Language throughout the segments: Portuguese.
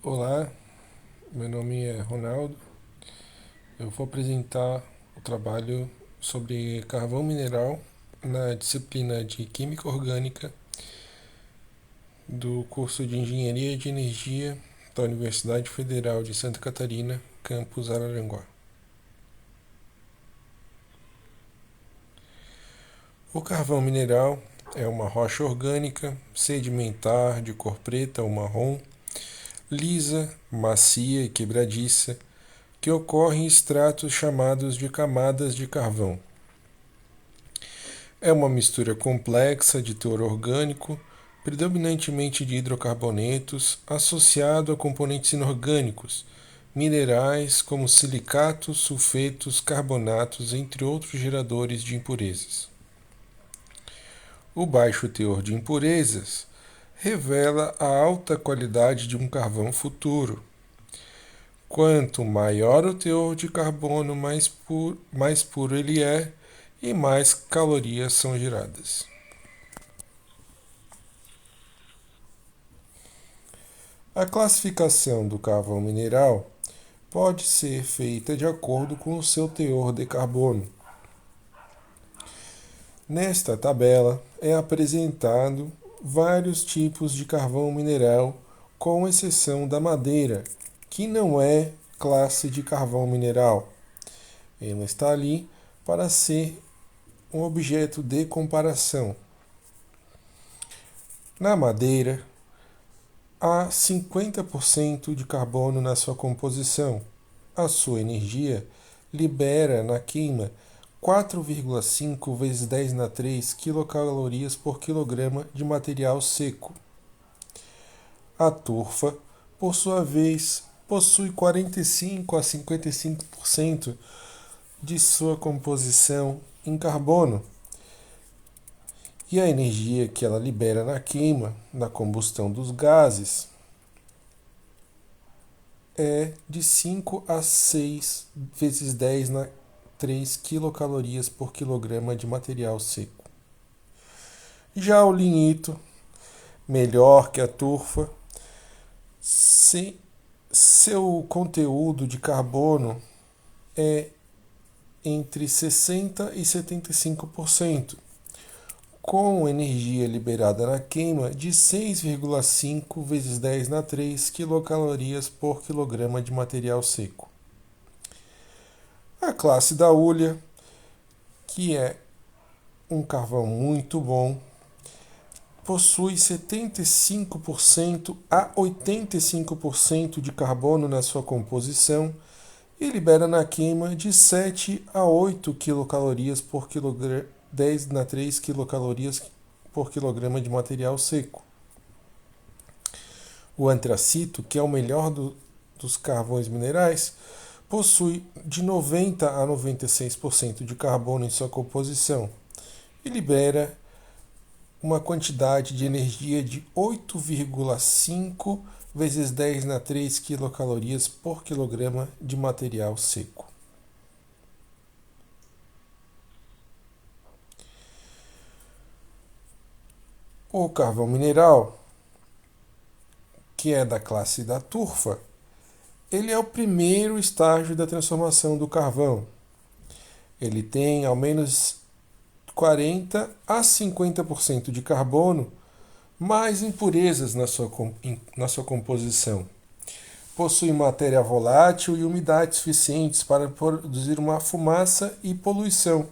Olá, meu nome é Ronaldo. Eu vou apresentar o trabalho sobre carvão mineral na disciplina de Química Orgânica do curso de Engenharia de Energia da Universidade Federal de Santa Catarina, campus Araranguá. O carvão mineral é uma rocha orgânica sedimentar de cor preta ou marrom, lisa, macia e quebradiça, que ocorre em estratos chamados de camadas de carvão. É uma mistura complexa de teor orgânico, predominantemente de hidrocarbonetos, associado a componentes inorgânicos, minerais como silicatos, sulfetos, carbonatos, entre outros geradores de impurezas. O baixo teor de impurezas revela a alta qualidade de um carvão futuro. Quanto maior o teor de carbono, mais puro ele é e mais calorias são geradas. A classificação do carvão mineral pode ser feita de acordo com o seu teor de carbono. Nesta tabela é apresentado vários tipos de carvão mineral, com exceção da madeira, que não é classe de carvão mineral. Ela está ali para ser um objeto de comparação. Na madeira, há 50% de carbono na sua composição. A sua energia libera na queima 4,5 vezes 10 na 3 quilocalorias por quilograma de material seco. A turfa, por sua vez, possui 45 a 55% de sua composição em carbono, e a energia que ela libera na queima, na combustão dos gases, é de 5 a 6 vezes 10 na 3 quilocalorias por quilograma de material seco. Já o lignito, melhor que a turfa, seu conteúdo de carbono é entre 60 e 75%, com energia liberada na queima de 6,5 vezes 10 na 3 quilocalorias por quilograma de material seco. A classe da hulha, que é um carvão muito bom, possui 75% a 85% de carbono na sua composição e libera na queima de 7 a 8 quilocalorias por quilograma, 10 na 3 quilocalorias por quilograma de material seco. O antracito, que é o melhor dos carvões minerais, possui de 90 a 96% de carbono em sua composição e libera uma quantidade de energia de 8,5 vezes 10 na 3 quilocalorias por quilograma de material seco. O carvão mineral, que é da classe da turfa, ele é o primeiro estágio da transformação do carvão. Ele tem ao menos 40 a 50% de carbono, mais impurezas na sua composição. Possui matéria volátil e umidade suficientes para produzir uma fumaça e poluição.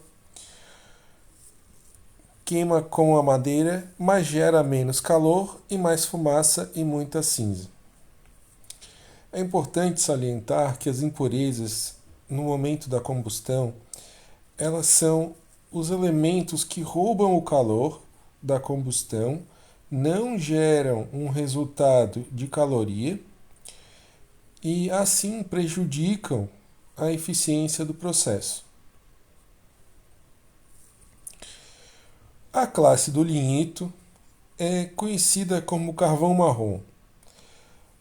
Queima com a madeira, mas gera menos calor e mais fumaça e muita cinza. É importante salientar que as impurezas, no momento da combustão, elas são os elementos que roubam o calor da combustão, não geram um resultado de caloria e assim prejudicam a eficiência do processo. A classe do lignito é conhecida como carvão marrom.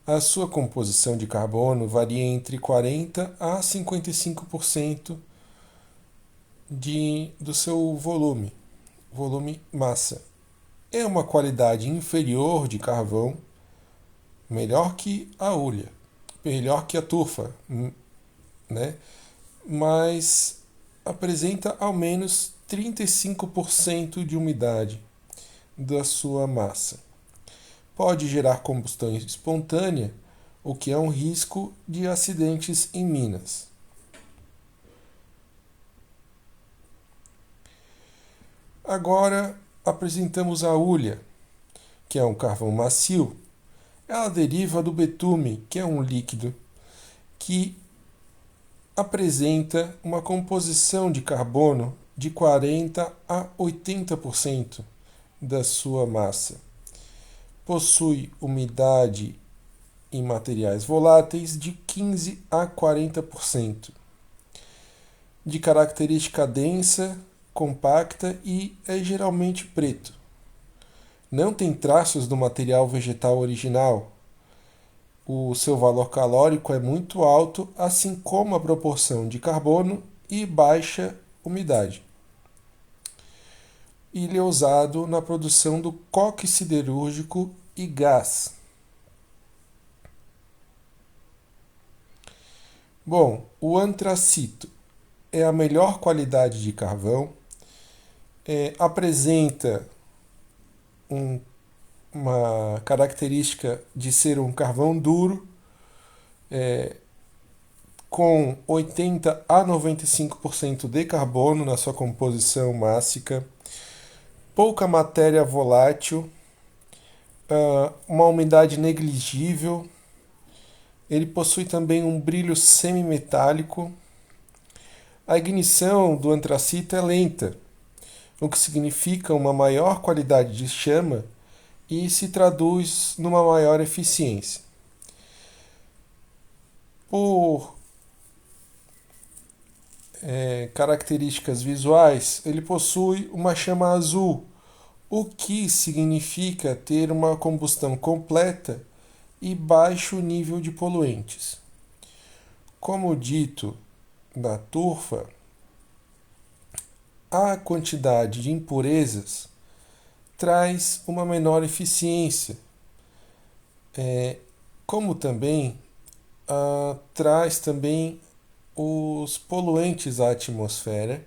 A sua composição de carbono varia entre 40 a 55% do seu volume massa. É uma qualidade inferior de carvão, melhor que a hulha, melhor que a turfa, né? Mas apresenta ao menos 35% de umidade da sua massa. Pode gerar combustão espontânea, o que é um risco de acidentes em minas. Agora apresentamos a hulha, que é um carvão macio. Ela deriva do betume, que é um líquido que apresenta uma composição de carbono de 40 a 80% da sua massa. Possui umidade em materiais voláteis de 15 a 40%. De característica densa, compacta e é geralmente preto. Não tem traços do material vegetal original. O seu valor calórico é muito alto, assim como a proporção de carbono e baixa umidade. Ele é usado na produção do coque siderúrgico e gás. Bom, o antracito é a melhor qualidade de carvão, apresenta uma característica de ser um carvão duro, com 80 a 95% de carbono na sua composição mássica, pouca matéria volátil, uma umidade negligível. Ele possui também um brilho semimetálico. A ignição do antracito é lenta, o que significa uma maior qualidade de chama e se traduz numa maior eficiência. Por características visuais, ele possui uma chama azul, o que significa ter uma combustão completa e baixo nível de poluentes. Como dito na turfa, a quantidade de impurezas traz uma menor eficiência, como também traz também os poluentes à atmosfera,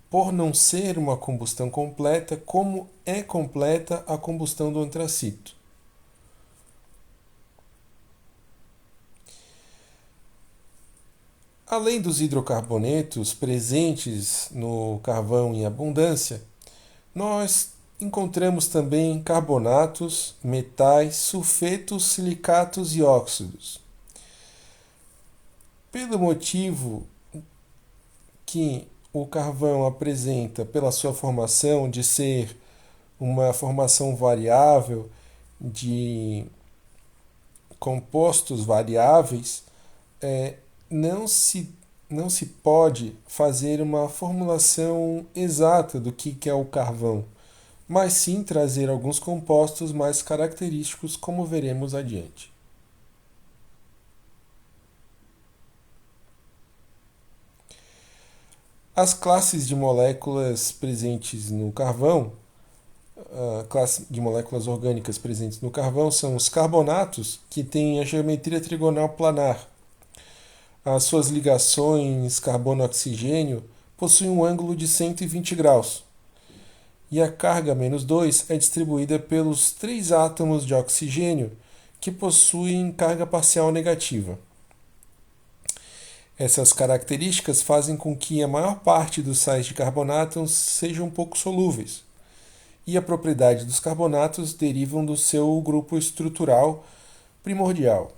por não ser uma combustão completa, como é completa a combustão do antracito. Além dos hidrocarbonetos presentes no carvão em abundância, nós encontramos também carbonatos, metais, sulfetos, silicatos e óxidos. Pelo motivo que o carvão apresenta pela sua formação de ser uma formação variável de compostos variáveis, não se pode fazer uma formulação exata do que é o carvão, mas sim trazer alguns compostos mais característicos, como veremos adiante. As classes de moléculas presentes no carvão, a classe de moléculas orgânicas presentes no carvão são os carbonatos, que têm a geometria trigonal planar. As suas ligações carbono-oxigênio possuem um ângulo de 120 graus. E a carga -2 é distribuída pelos 3 átomos de oxigênio, que possuem carga parcial negativa. Essas características fazem com que a maior parte dos sais de carbonato sejam pouco solúveis, e a propriedade dos carbonatos derivam do seu grupo estrutural primordial,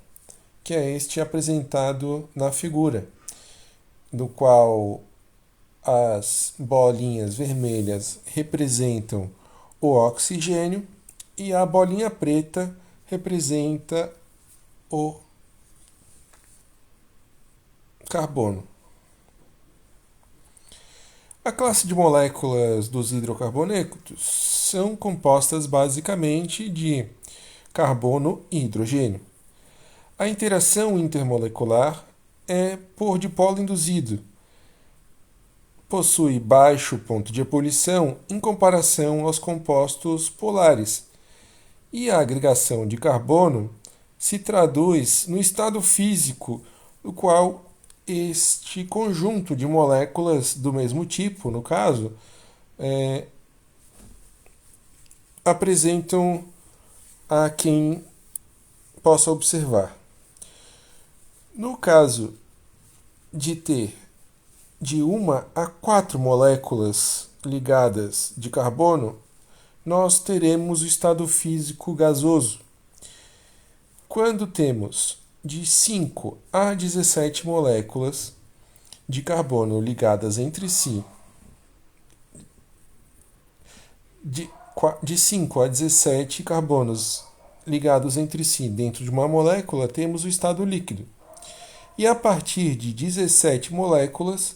que é este apresentado na figura, do qual as bolinhas vermelhas representam o oxigênio e a bolinha preta representa o carbono. A classe de moléculas dos hidrocarbonetos são compostas basicamente de carbono e hidrogênio. A interação intermolecular é por dipolo induzido. Possui baixo ponto de ebulição em comparação aos compostos polares. E a agregação de carbono se traduz no estado físico no qual este conjunto de moléculas do mesmo tipo, no caso, apresentam a quem possa observar. No caso de ter de 1 a 4 moléculas ligadas de carbono, nós teremos o estado físico gasoso. Quando temos de 5 a 17 moléculas de carbono ligadas entre si, de 5 a 17 carbonos ligados entre si dentro de uma molécula, temos o estado líquido. E a partir de 17 moléculas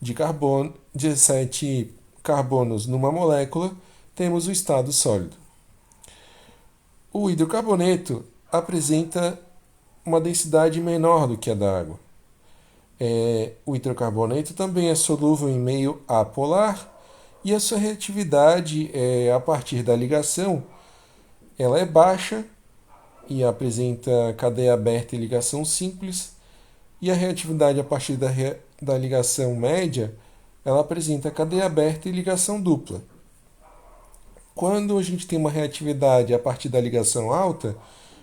de carbono, 17 carbonos numa molécula, temos o estado sólido. O hidrocarboneto apresenta uma densidade menor do que a da água. O hidrocarboneto também é solúvel em meio apolar e a sua reatividade a partir da ligação ela é baixa e apresenta cadeia aberta e ligação simples, e a reatividade a partir da ligação média ela apresenta cadeia aberta e ligação dupla. Quando a gente tem uma reatividade a partir da ligação alta,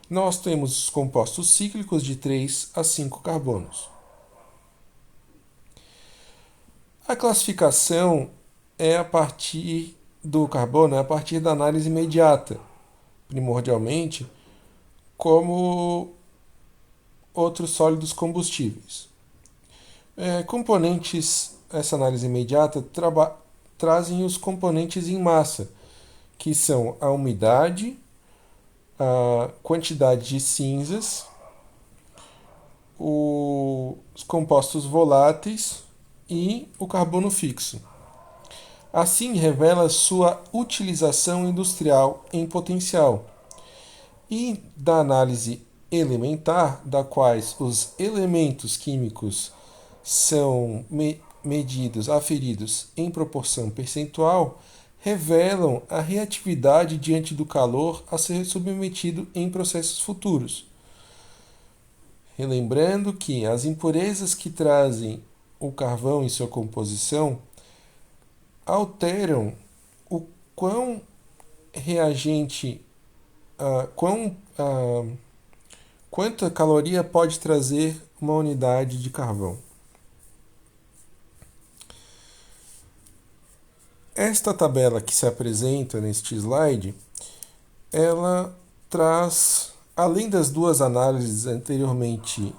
nós temos compostos cíclicos de 3 a 5 carbonos. A classificação é a partir do carbono, é a partir da análise imediata, primordialmente, como outros sólidos combustíveis. Essa análise imediata trazem os componentes em massa, que são a umidade, a quantidade de cinzas, os compostos voláteis e o carbono fixo. Assim, revela sua utilização industrial em potencial. E da análise elementar, da quais os elementos químicos são aferidos em proporção percentual, revelam a reatividade diante do calor a ser submetido em processos futuros. Relembrando que as impurezas que trazem o carvão em sua composição alteram o quão reagente, quanta caloria pode trazer uma unidade de carvão. Esta tabela que se apresenta neste slide, ela traz, além das duas análises anteriormente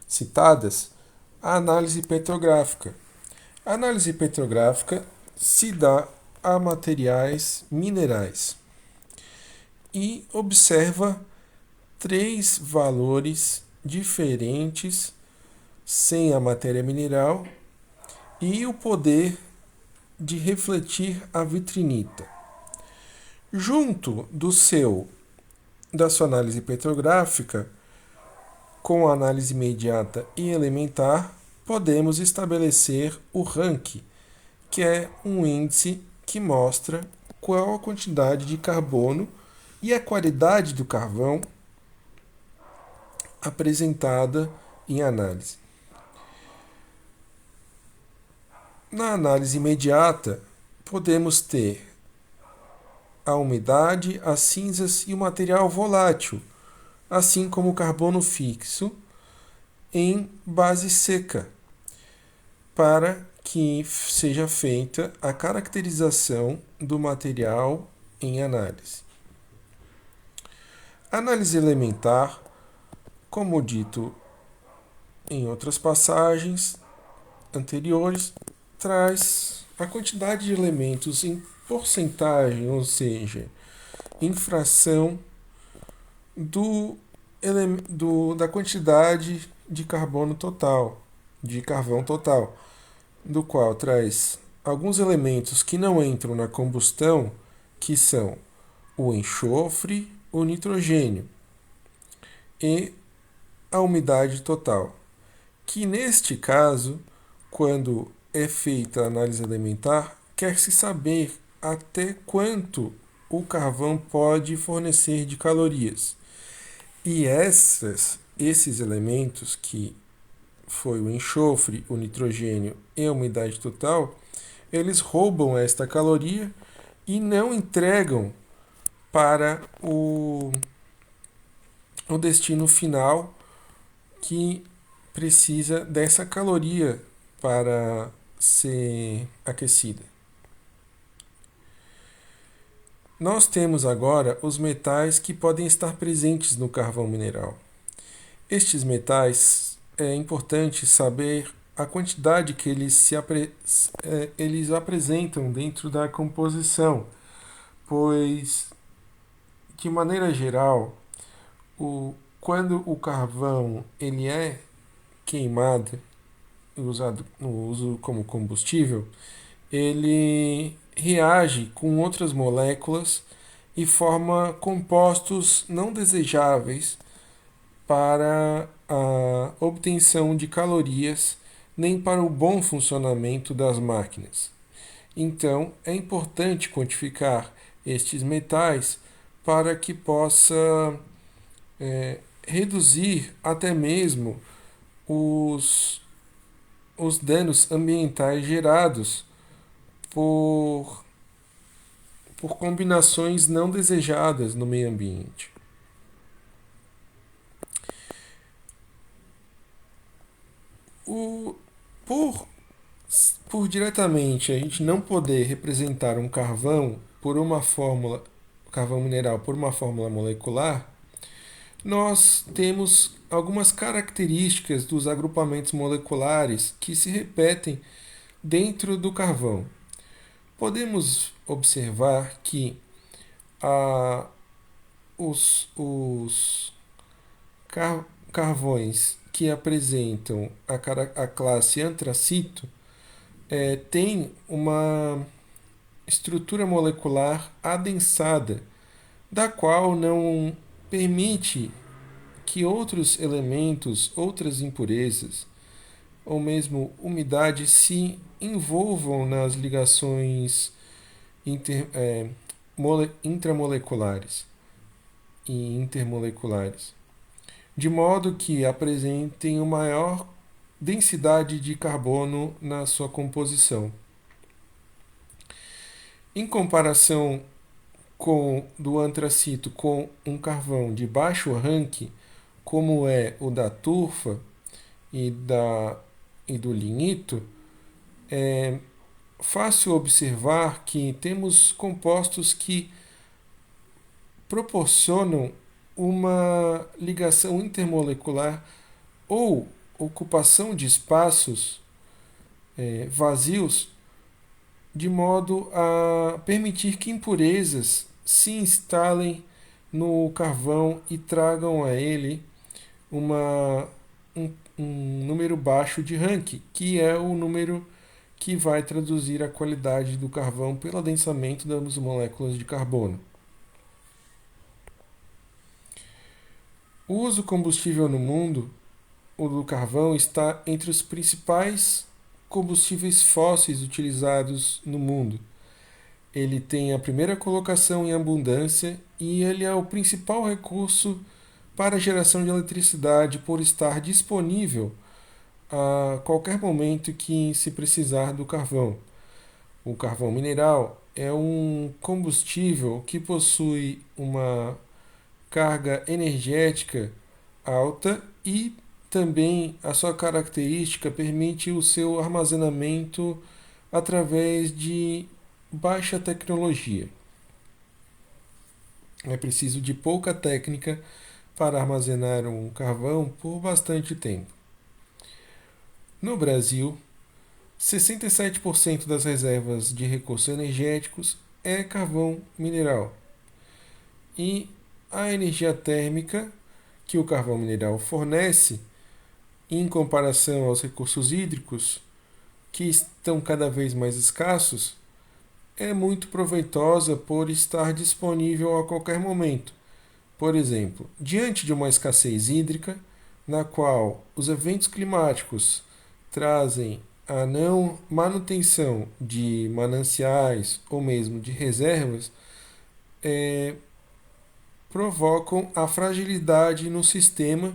citadas, a análise petrográfica. A análise petrográfica se dá a materiais minerais e observa 3 valores diferentes sem a matéria mineral e o poder de refletir a vitrinita. Junto da sua análise petrográfica, com a análise imediata e elementar, podemos estabelecer o Rankine, que é um índice que mostra qual a quantidade de carbono e a qualidade do carvão apresentada em análise. Na análise imediata, podemos ter a umidade, as cinzas e o material volátil, assim como o carbono fixo em base seca, para que seja feita a caracterização do material em análise. A análise elementar, como dito em outras passagens anteriores, traz a quantidade de elementos em porcentagem, ou seja, em fração da quantidade de carbono total, de carvão total, do qual traz alguns elementos que não entram na combustão, que são o enxofre, o nitrogênio e a umidade total, que neste caso, quando é feita a análise elementar, quer-se saber até quanto o carvão pode fornecer de calorias. E esses elementos, que foi o enxofre, o nitrogênio e a umidade total, eles roubam esta caloria e não entregam para o destino final, que precisa dessa caloria para ser aquecida. Nós temos agora os metais que podem estar presentes no carvão mineral. Estes metais, é importante saber a quantidade que eles apresentam dentro da composição, pois, de maneira geral, quando o carvão ele é queimado e usado no uso como combustível, ele reage com outras moléculas e forma compostos não desejáveis para a obtenção de calorias nem para o bom funcionamento das máquinas. Então, é importante quantificar estes metais para que possa reduzir até mesmo os, os danos ambientais gerados por, por combinações não desejadas no meio ambiente. O, por, por diretamente a gente não poder representar um carvão mineral por uma fórmula molecular, nós temos algumas características dos agrupamentos moleculares que se repetem dentro do carvão. Podemos observar que a, os carvões que apresentam a classe antracito têm uma estrutura molecular adensada, da qual não permite que outros elementos, outras impurezas, ou mesmo umidade se envolvam nas ligações intramoleculares e intermoleculares, de modo que apresentem uma maior densidade de carbono na sua composição. Em comparação do antracito com um carvão de baixo ranking, como é o da turfa e do lignito, é fácil observar que temos compostos que proporcionam uma ligação intermolecular ou ocupação de espaços vazios, de modo a permitir que impurezas se instalem no carvão e tragam a ele um número baixo de rank, que é o número que vai traduzir a qualidade do carvão pelo adensamento das moléculas de carbono. O uso combustível no mundo, o do carvão, está entre os principais combustíveis fósseis utilizados no mundo. Ele tem a primeira colocação em abundância e ele é o principal recurso para a geração de eletricidade, por estar disponível a qualquer momento que se precisar do carvão. O carvão mineral é um combustível que possui uma carga energética alta e também a sua característica permite o seu armazenamento através de baixa tecnologia. É preciso de pouca técnica para armazenar um carvão por bastante tempo. No Brasil, 67% das reservas de recursos energéticos é carvão mineral. E a energia térmica que o carvão mineral fornece, em comparação aos recursos hídricos, que estão cada vez mais escassos, é muito proveitosa por estar disponível a qualquer momento. Por exemplo, diante de uma escassez hídrica, na qual os eventos climáticos trazem a não manutenção de mananciais ou mesmo de reservas, provocam a fragilidade no sistema,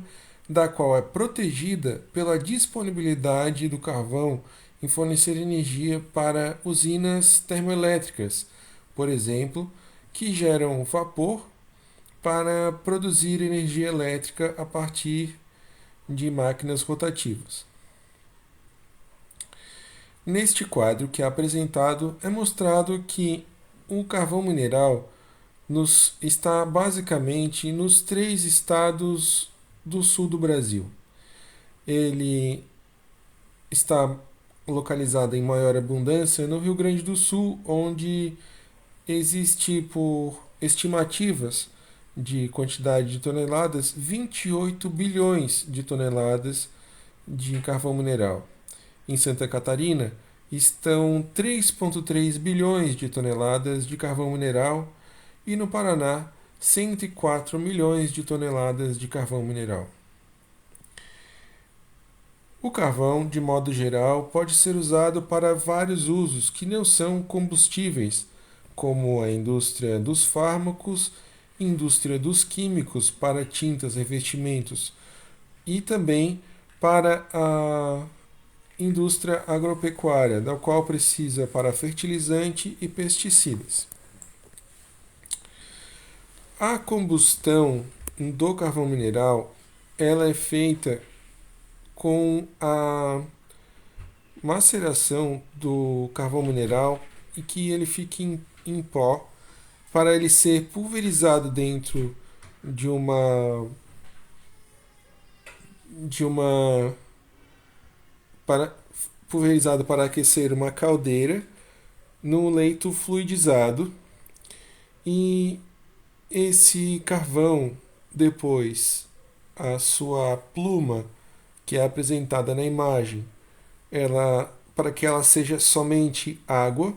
da qual é protegida pela disponibilidade do carvão em fornecer energia para usinas termoelétricas, por exemplo, que geram vapor para produzir energia elétrica a partir de máquinas rotativas. Neste quadro que é apresentado, é mostrado que o carvão mineral está basicamente nos 3 estados do sul do Brasil. Ele está localizado em maior abundância no Rio Grande do Sul, onde existe, por estimativas de quantidade de toneladas, 28 bilhões de toneladas de carvão mineral. Em Santa Catarina estão 3,3 bilhões de toneladas de carvão mineral e no Paraná 104 milhões de toneladas de carvão mineral. O carvão, de modo geral, pode ser usado para vários usos que não são combustíveis, como a indústria dos fármacos, indústria dos químicos para tintas, revestimentos e também para a indústria agropecuária, da qual precisa para fertilizante e pesticidas. A combustão do carvão mineral, ela é feita com a maceração do carvão mineral e que ele fique em pó para ele ser pulverizado dentro de uma pulverizado para aquecer uma caldeira no leito fluidizado, e esse carvão, depois a sua pluma, que é apresentada na imagem, para que ela seja somente água,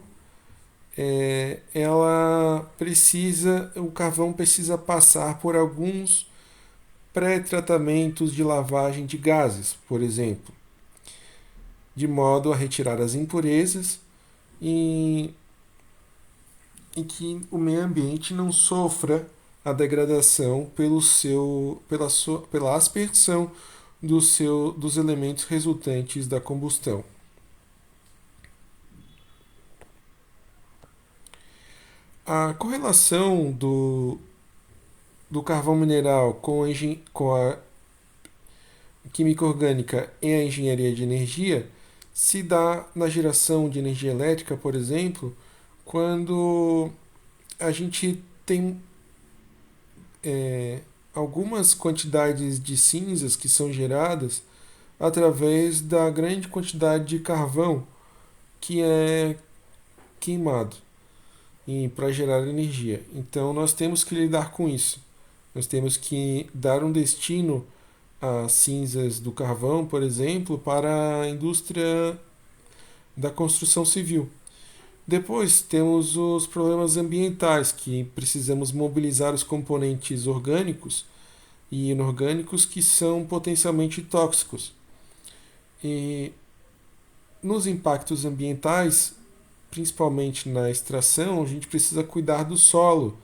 o carvão precisa passar por alguns pré-tratamentos de lavagem de gases, por exemplo, de modo a retirar as impurezas e que o meio ambiente não sofra a degradação pela aspersão dos elementos resultantes da combustão. A correlação do carvão mineral com a química orgânica e a engenharia de energia se dá na geração de energia elétrica, por exemplo, quando a gente tem algumas quantidades de cinzas que são geradas através da grande quantidade de carvão que é queimado para gerar energia. Então nós temos que lidar com isso. Nós temos que dar um destino às cinzas do carvão, por exemplo, para a indústria da construção civil. Depois temos os problemas ambientais, que precisamos mobilizar os componentes orgânicos e inorgânicos que são potencialmente tóxicos. E nos impactos ambientais, principalmente na extração, a gente precisa cuidar do solo,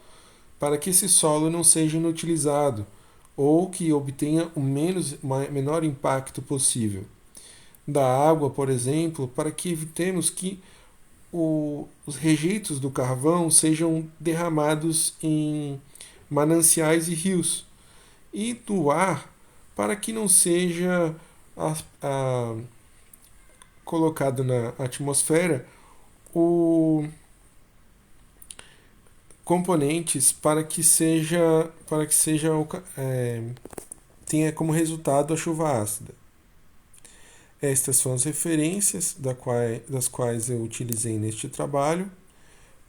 para que esse solo não seja inutilizado ou que obtenha o menor impacto possível. Da água, por exemplo, para que evitemos que os rejeitos do carvão sejam derramados em mananciais e rios. E do ar, para que não seja colocado na atmosfera componentes tenha como resultado a chuva ácida. Estas são as referências das quais eu utilizei neste trabalho.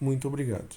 Muito obrigado.